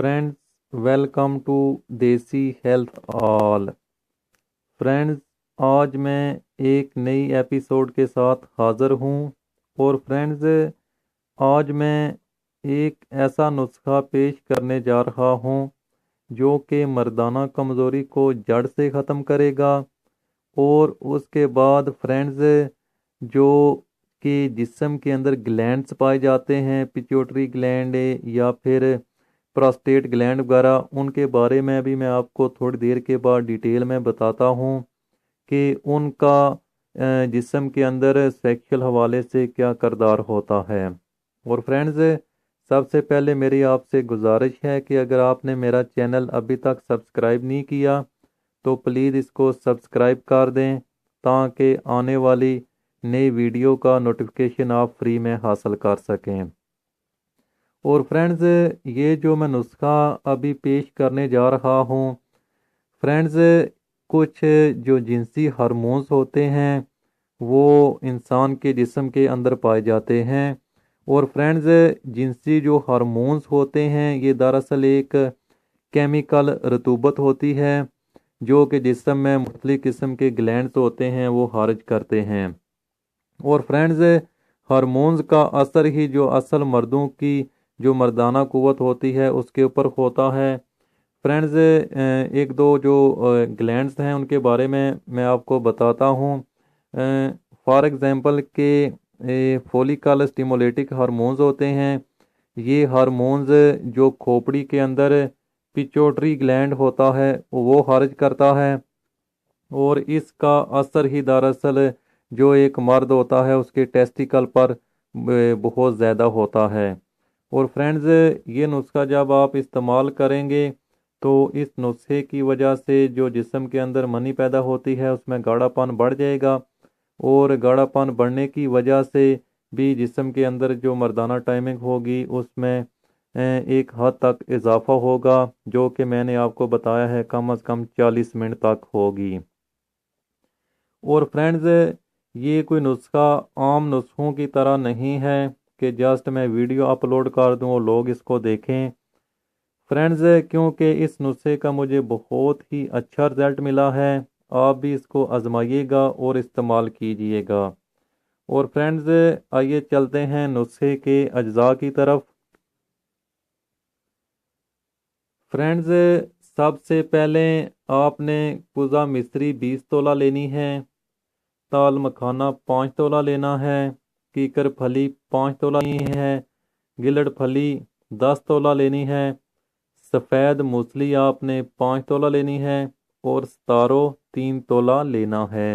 Friends welcome to دیسی health آل friends آج میں ایک نئی ایپیسوڈ کے ساتھ حاضر ہوں اور فرینڈز آج میں ایک ایسا نسخہ پیش کرنے جا رہا ہوں جو کہ مردانہ کمزوری کو جڑ سے ختم کرے گا اور اس کے بعد فرینڈز جو کہ جسم کے اندر گلینڈز پائے جاتے ہیں پیچوٹری گلینڈ یا پھر پراسٹیٹ گلینڈ وغیرہ ان کے بارے میں بھی میں آپ کو تھوڑی دیر کے بعد ڈیٹیل میں بتاتا ہوں کہ ان کا جسم کے اندر سیکشل حوالے سے کیا کردار ہوتا ہے۔ اور فرینڈز سب سے پہلے میری آپ سے گزارش ہے کہ اگر آپ نے میرا چینل ابھی تک سبسکرائب نہیں کیا تو پلیز اس کو سبسکرائب کر دیں تاکہ آنے والی نئی ویڈیو کا نوٹیفیکیشن آپ فری میں حاصل کر سکیں۔ اور فرینڈز یہ جو میں نسخہ ابھی پیش کرنے جا رہا ہوں فرینڈز کچھ جو جنسی ہارمونز ہوتے ہیں وہ انسان کے جسم کے اندر پائے جاتے ہیں اور فرینڈز جنسی جو ہارمونز ہوتے ہیں یہ دراصل ایک کیمیکل رطوبت ہوتی ہے جو کہ جسم میں مختلف قسم کے گلینڈز ہوتے ہیں وہ خارج کرتے ہیں۔ اور فرینڈز ہارمونز کا اثر ہی جو اصل مردوں کی جو مردانہ قوت ہوتی ہے اس کے اوپر ہوتا ہے۔ فرینڈز ایک دو جو گلینڈز ہیں ان کے بارے میں آپ کو بتاتا ہوں۔ فار ایگزامپل کہ فولیکل اسٹیمولیٹک ہارمونز ہوتے ہیں، یہ ہارمونز جو کھوپڑی کے اندر پیچوٹری گلینڈ ہوتا ہے وہ خارج کرتا ہے اور اس کا اثر ہی دراصل جو ایک مرد ہوتا ہے اس کے ٹیسٹیکل پر بہت زیادہ ہوتا ہے۔ اور فرینڈز یہ نسخہ جب آپ استعمال کریں گے تو اس نسخے کی وجہ سے جو جسم کے اندر منی پیدا ہوتی ہے اس میں گاڑھا پن بڑھ جائے گا اور گاڑھا پن بڑھنے کی وجہ سے بھی جسم کے اندر جو مردانہ ٹائمنگ ہوگی اس میں ایک حد تک اضافہ ہوگا جو کہ میں نے آپ کو بتایا ہے کم از کم 40 منٹ تک ہوگی۔ اور فرینڈز یہ کوئی نسخہ عام نسخوں کی طرح نہیں ہے کہ جسٹ میں ویڈیو اپلوڈ کر دوں اور لوگ اس کو دیکھیں۔ فرینڈز کیونکہ اس نسخے کا مجھے بہت ہی اچھا رزلٹ ملا ہے، آپ بھی اس کو آزمائیے گا اور استعمال کیجئے گا۔ اور فرینڈز آئیے چلتے ہیں نسخے کے اجزاء کی طرف۔ فرینڈز سب سے پہلے آپ نے کوزہ مصری 20 تولہ لینی ہے، تال مکھانہ 5 تولہ لینا ہے، کیکر پھلی 5 تولہ لینی ہے، گلڑ پھلی 10 تولہ لینی ہے، سفید موسلی آپ نے 5 تولہ لینی ہے اور ستارو 3 تولہ لینا ہے۔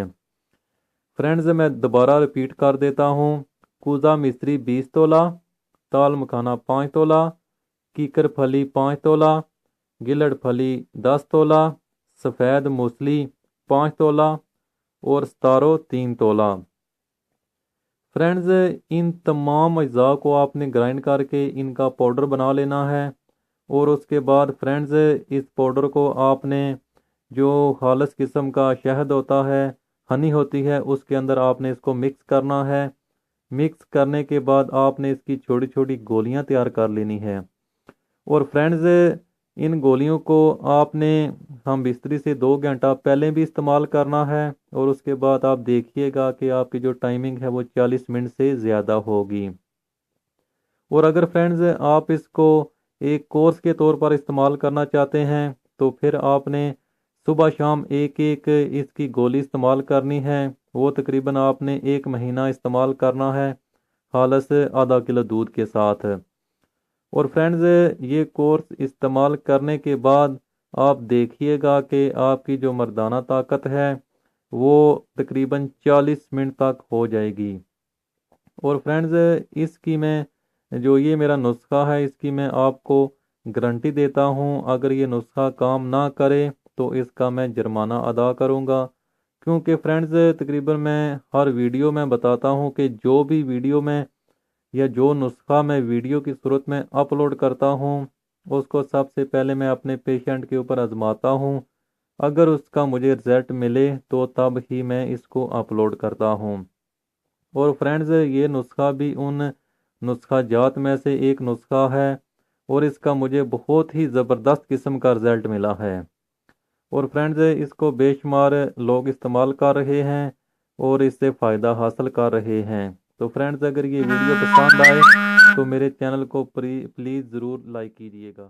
فرینڈز میں دوبارہ ریپیٹ کر دیتا ہوں، کوزہ مصری 20 تولہ، تال مکھانہ 5 تولہ، کیکر پھلی 5 تولہ، گلڑ پھلی 10 تولہ، سفید موسلی 5 تولہ اور ستارو 3 تولہ۔ فرینڈز ان تمام اجزاء کو آپ نے گرائنڈ کر کے ان کا پاؤڈر بنا لینا ہے اور اس کے بعد فرینڈز اس پاؤڈر کو آپ نے جو خالص قسم کا شہد ہوتا ہے، ہنی ہوتی ہے، اس کے اندر آپ نے اس کو مکس کرنا ہے۔ مکس کرنے کے بعد آپ نے اس کی چھوٹی چھوٹی گولیاں تیار کر لینی ہے اور فرینڈز ان گولیوں کو آپ نے ہم بستری سے 2 گھنٹہ پہلے بھی استعمال کرنا ہے اور اس کے بعد آپ دیکھیے گا کہ آپ کی جو ٹائمنگ ہے وہ 40 منٹ سے زیادہ ہوگی۔ اور اگر فرینڈز آپ اس کو ایک کورس کے طور پر استعمال کرنا چاہتے ہیں تو پھر آپ نے صبح شام ایک اس کی گولی استعمال کرنی ہے، وہ تقریباً آپ نے 1 مہینہ استعمال کرنا ہے خالص آدھا کلو دودھ کے ساتھ۔ اور فرینڈز یہ کورس استعمال کرنے کے بعد آپ دیکھیے گا کہ آپ کی جو مردانہ طاقت ہے وہ تقریباً 40 منٹ تک ہو جائے گی۔ اور فرینڈز اس کی میں جو یہ میرا نسخہ ہے اس کی میں آپ کو گارنٹی دیتا ہوں، اگر یہ نسخہ کام نہ کرے تو اس کا میں جرمانہ ادا کروں گا، کیونکہ فرینڈز تقریباً میں ہر ویڈیو میں بتاتا ہوں کہ جو بھی ویڈیو میں یا جو نسخہ میں ویڈیو کی صورت میں اپلوڈ کرتا ہوں اس کو سب سے پہلے میں اپنے پیشنٹ کے اوپر آزماتا ہوں، اگر اس کا مجھے رزلٹ ملے تو تب ہی میں اس کو اپلوڈ کرتا ہوں۔ اور فرینڈز یہ نسخہ بھی ان نسخہ جات میں سے ایک نسخہ ہے اور اس کا مجھے بہت ہی زبردست قسم کا رزلٹ ملا ہے۔ اور فرینڈز اس کو بے شمار لوگ استعمال کر رہے ہیں اور اس سے فائدہ حاصل کر رہے ہیں۔ تو فرینڈز اگر یہ ویڈیو پسند آئے تو میرے چینل کو پلیز ضرور لائک کیجیے گا۔